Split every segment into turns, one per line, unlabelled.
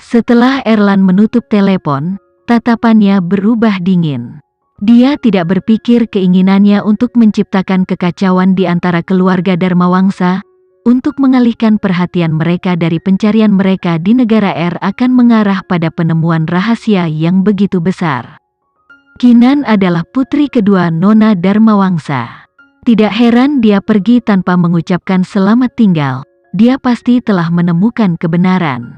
Setelah Erlan menutup telepon, tatapannya berubah dingin. Dia tidak berpikir keinginannya untuk menciptakan kekacauan di antara keluarga Dharmawangsa, untuk mengalihkan perhatian mereka dari pencarian mereka di negara akan mengarah pada penemuan rahasia yang begitu besar. Kinan adalah putri kedua Nona Dharmawangsa. Tidak heran dia pergi tanpa mengucapkan selamat tinggal, dia pasti telah menemukan kebenaran.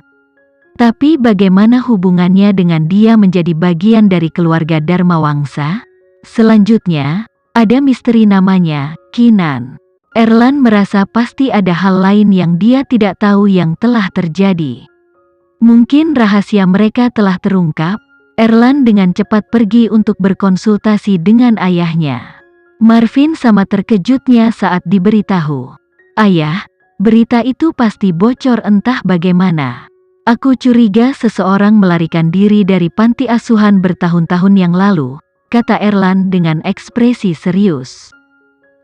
Tapi bagaimana hubungannya dengan dia menjadi bagian dari keluarga Dharmawangsa? Selanjutnya, ada misteri namanya, Kinan. Erlan merasa pasti ada hal lain yang dia tidak tahu yang telah terjadi. Mungkin rahasia mereka telah terungkap. Erlan dengan cepat pergi untuk berkonsultasi dengan ayahnya. Marvin sama terkejutnya saat diberitahu. "Ayah, berita itu pasti bocor entah bagaimana. Aku curiga seseorang melarikan diri dari panti asuhan bertahun-tahun yang lalu," kata Erlan dengan ekspresi serius.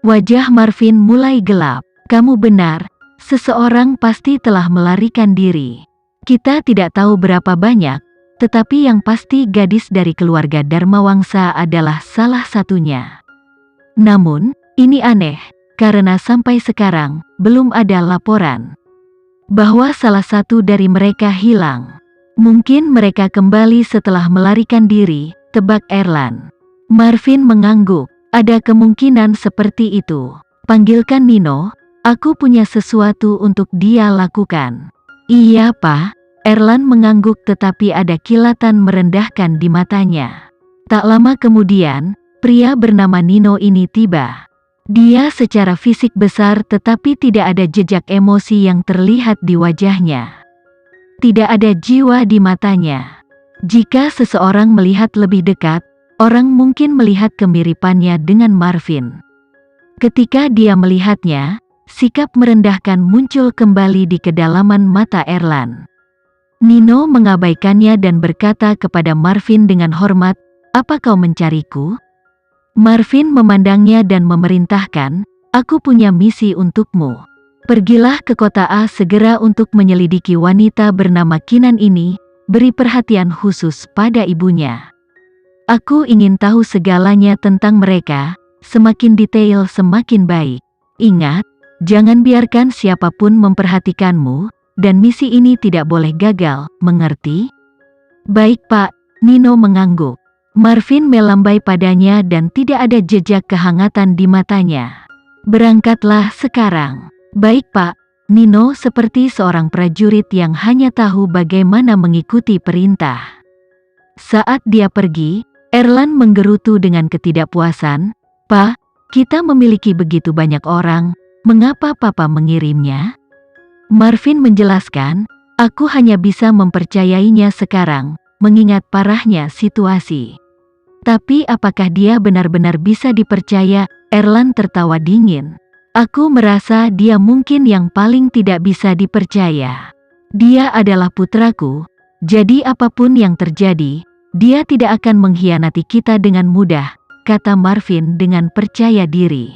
Wajah Marvin mulai gelap. "Kamu benar, seseorang pasti telah melarikan diri. Kita tidak tahu berapa banyak, tetapi yang pasti gadis dari keluarga Dharmawangsa adalah salah satunya. Namun, ini aneh, karena sampai sekarang, belum ada laporan bahwa salah satu dari mereka hilang. Mungkin mereka kembali setelah melarikan diri," tebak Erlan. Marvin mengangguk. "Ada kemungkinan seperti itu. Panggilkan Nino, aku punya sesuatu untuk dia lakukan." "Iya, Pak." Erlan mengangguk tetapi ada kilatan merendahkan di matanya. Tak lama kemudian, pria bernama Nino ini tiba. Dia secara fisik besar tetapi tidak ada jejak emosi yang terlihat di wajahnya. Tidak ada jiwa di matanya. Jika seseorang melihat lebih dekat, orang mungkin melihat kemiripannya dengan Marvin. Ketika dia melihatnya, sikap merendahkan muncul kembali di kedalaman mata Erlan. Nino mengabaikannya dan berkata kepada Marvin dengan hormat, "Apa kau mencariku?" Marvin memandangnya dan memerintahkan, "Aku punya misi untukmu. Pergilah ke kota A segera untuk menyelidiki wanita bernama Kinan ini, beri perhatian khusus pada ibunya. Aku ingin tahu segalanya tentang mereka, semakin detail semakin baik. Ingat, jangan biarkan siapapun memperhatikanmu, dan misi ini tidak boleh gagal, mengerti?" "Baik, Pak." Nino mengangguk. Marvin melambai padanya dan tidak ada jejak kehangatan di matanya. "Berangkatlah sekarang." "Baik, Pak." Nino seperti seorang prajurit yang hanya tahu bagaimana mengikuti perintah. Saat dia pergi, Erlan menggerutu dengan ketidakpuasan. "Pak, kita memiliki begitu banyak orang, mengapa Papa mengirimnya?" Marvin menjelaskan, "Aku hanya bisa mempercayainya sekarang, mengingat parahnya situasi." "Tapi apakah dia benar-benar bisa dipercaya?" Erlan tertawa dingin. "Aku merasa dia mungkin yang paling tidak bisa dipercaya. Dia adalah putraku, jadi apapun yang terjadi, dia tidak akan mengkhianati kita dengan mudah," kata Marvin dengan percaya diri.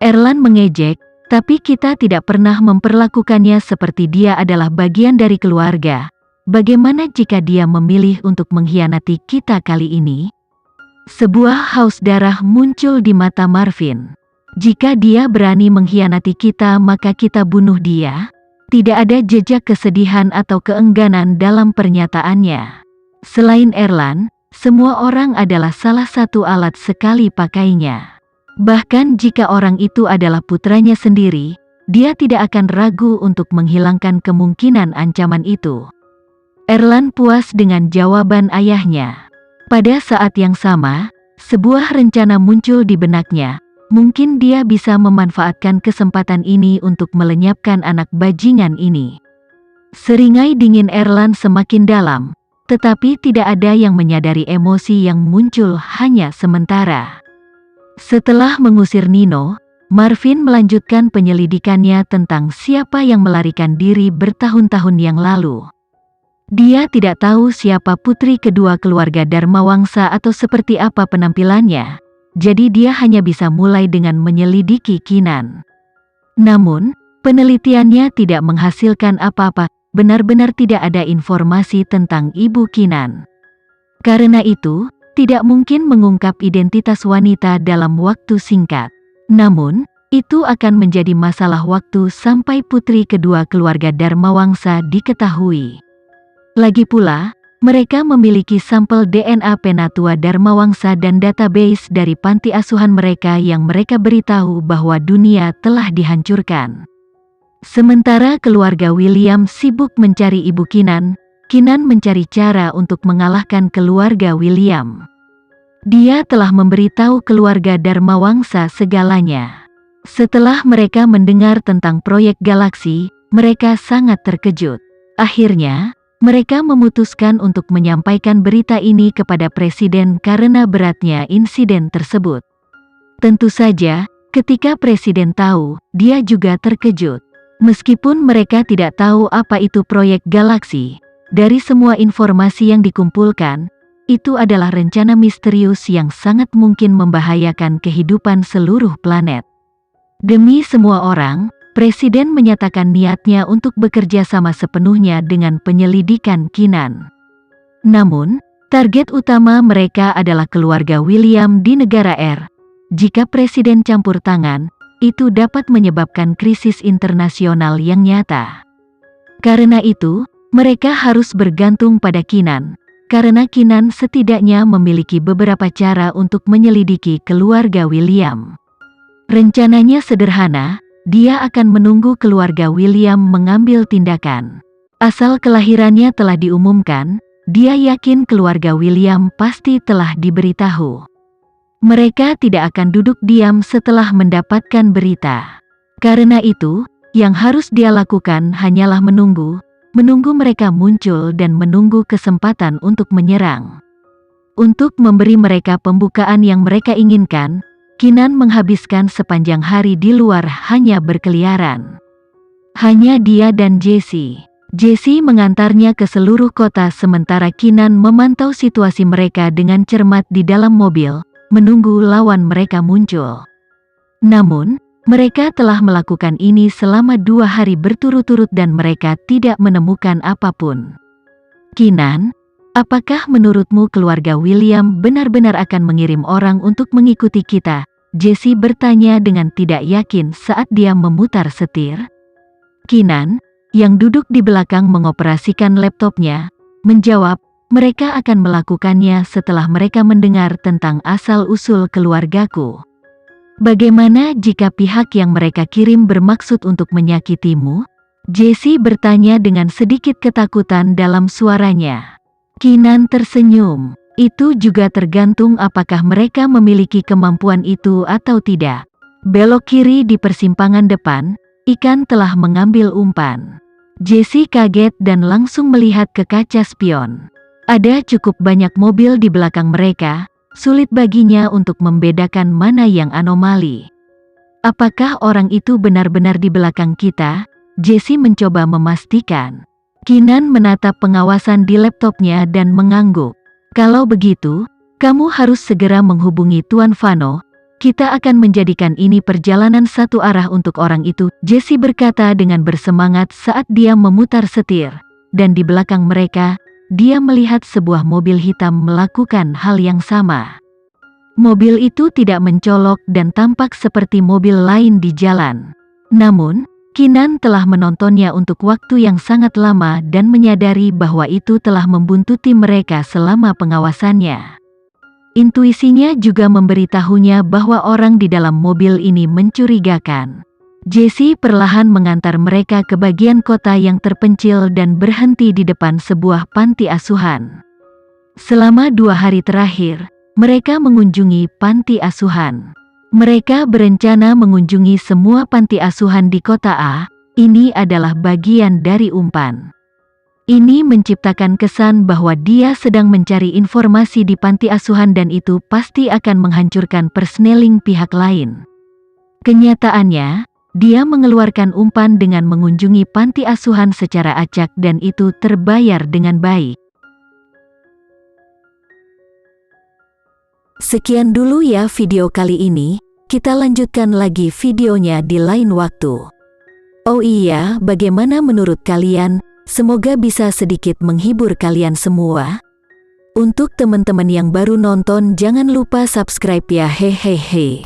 Erlan mengejek, "Tapi kita tidak pernah memperlakukannya seperti dia adalah bagian dari keluarga. Bagaimana jika dia memilih untuk mengkhianati kita kali ini?" Sebuah haus darah muncul di mata Marvin. "Jika dia berani mengkhianati kita maka kita bunuh dia." Tidak ada jejak kesedihan atau keengganan dalam pernyataannya. Selain Erlan, semua orang adalah salah satu alat sekali pakainya. Bahkan jika orang itu adalah putranya sendiri, dia tidak akan ragu untuk menghilangkan kemungkinan ancaman itu. Erlan puas dengan jawaban ayahnya. Pada saat yang sama, sebuah rencana muncul di benaknya. Mungkin dia bisa memanfaatkan kesempatan ini untuk melenyapkan anak bajingan ini. Seringai dingin Erlan semakin dalam, tetapi tidak ada yang menyadari emosi yang muncul hanya sementara. Setelah mengusir Nino, Marvin melanjutkan penyelidikannya tentang siapa yang melarikan diri bertahun-tahun yang lalu. Dia tidak tahu siapa putri kedua keluarga Dharmawangsa atau seperti apa penampilannya, jadi dia hanya bisa mulai dengan menyelidiki Kinan. Namun, penelitiannya tidak menghasilkan apa-apa. benar-benar tidak ada informasi tentang ibu Kinan. Karena itu, tidak mungkin mengungkap identitas wanita dalam waktu singkat. Namun, itu akan menjadi masalah waktu sampai putri kedua keluarga Dharmawangsa diketahui. Lagi pula, mereka memiliki sampel DNA penatua Dharmawangsa dan database dari panti asuhan mereka yang mereka beritahu bahwa dunia telah dihancurkan. Sementara keluarga William sibuk mencari ibu Kinan, Kinan mencari cara untuk mengalahkan keluarga William. Dia telah memberitahu keluarga Dharmawangsa segalanya. Setelah mereka mendengar tentang proyek galaksi, mereka sangat terkejut. Akhirnya, mereka memutuskan untuk menyampaikan berita ini kepada presiden karena beratnya insiden tersebut. Tentu saja, ketika presiden tahu, dia juga terkejut. Meskipun mereka tidak tahu apa itu proyek galaksi, dari semua informasi yang dikumpulkan, itu adalah rencana misterius yang sangat mungkin membahayakan kehidupan seluruh planet. Demi semua orang, presiden menyatakan niatnya untuk bekerja sama sepenuhnya dengan penyelidikan Kinan. Namun, target utama mereka adalah keluarga William di negara R. Jika presiden campur tangan, itu dapat menyebabkan krisis internasional yang nyata. Karena itu, mereka harus bergantung pada Kinan, karena Kinan setidaknya memiliki beberapa cara untuk menyelidiki keluarga William. Rencananya sederhana, dia akan menunggu keluarga William mengambil tindakan. Asal kelahirannya telah diumumkan, dia yakin keluarga William pasti telah diberitahu. Mereka tidak akan duduk diam setelah mendapatkan berita. Karena itu, yang harus dia lakukan hanyalah menunggu mereka muncul dan menunggu kesempatan untuk menyerang. Untuk memberi mereka pembukaan yang mereka inginkan, Kinan menghabiskan sepanjang hari di luar hanya berkeliaran. Hanya dia dan Jesse. Jesse mengantarnya ke seluruh kota sementara Kinan memantau situasi mereka dengan cermat di dalam mobil, menunggu lawan mereka muncul. Namun, mereka telah melakukan ini selama 2 hari berturut-turut dan mereka tidak menemukan apapun. Kinan, apakah menurutmu keluarga William benar-benar akan mengirim orang untuk mengikuti kita? Jesse bertanya dengan tidak yakin saat dia memutar setir. Kinan, yang duduk di belakang mengoperasikan laptopnya, menjawab, mereka akan melakukannya setelah mereka mendengar tentang asal-usul keluargaku. Bagaimana jika pihak yang mereka kirim bermaksud untuk menyakitimu? Jesse bertanya dengan sedikit ketakutan dalam suaranya. Kinan tersenyum. Itu juga tergantung apakah mereka memiliki kemampuan itu atau tidak. Belok kiri di persimpangan depan, ikan telah mengambil umpan. Jesse kaget dan langsung melihat ke kaca spion. Ada cukup banyak mobil di belakang mereka, sulit baginya untuk membedakan mana yang anomali. Apakah orang itu benar-benar di belakang kita? Jesse mencoba memastikan. Kinan menatap pengawasan di laptopnya dan mengangguk. Kalau begitu, kamu harus segera menghubungi Tuan Vano. Kita akan menjadikan ini perjalanan satu arah untuk orang itu, Jesse berkata dengan bersemangat saat dia memutar setir. Dan di belakang mereka, dia melihat sebuah mobil hitam melakukan hal yang sama. Mobil itu tidak mencolok dan tampak seperti mobil lain di jalan. Namun, Kinan telah menontonnya untuk waktu yang sangat lama dan menyadari bahwa itu telah membuntuti mereka selama pengawasannya. Intuisinya juga memberitahunya bahwa orang di dalam mobil ini mencurigakan. Jesse perlahan mengantar mereka ke bagian kota yang terpencil dan berhenti di depan sebuah panti asuhan. Selama 2 hari terakhir, mereka mengunjungi panti asuhan. Mereka berencana mengunjungi semua panti asuhan di kota A. Ini adalah bagian dari umpan. Ini menciptakan kesan bahwa dia sedang mencari informasi di panti asuhan dan itu pasti akan menghancurkan persneling pihak lain. Kenyataannya, dia mengeluarkan umpan dengan mengunjungi panti asuhan secara acak dan itu terbayar dengan baik. Sekian dulu ya video kali ini, kita lanjutkan lagi videonya di lain waktu. Oh iya, bagaimana menurut kalian? Semoga bisa sedikit menghibur kalian semua. Untuk teman-teman yang baru nonton, jangan lupa subscribe ya, hehehe.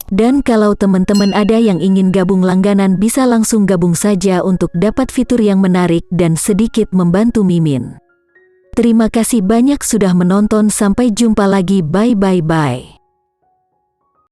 Dan kalau teman-teman ada yang ingin gabung langganan, bisa langsung gabung saja untuk dapat fitur yang menarik dan sedikit membantu Mimin. Terima kasih banyak sudah menonton, sampai jumpa lagi, bye bye bye.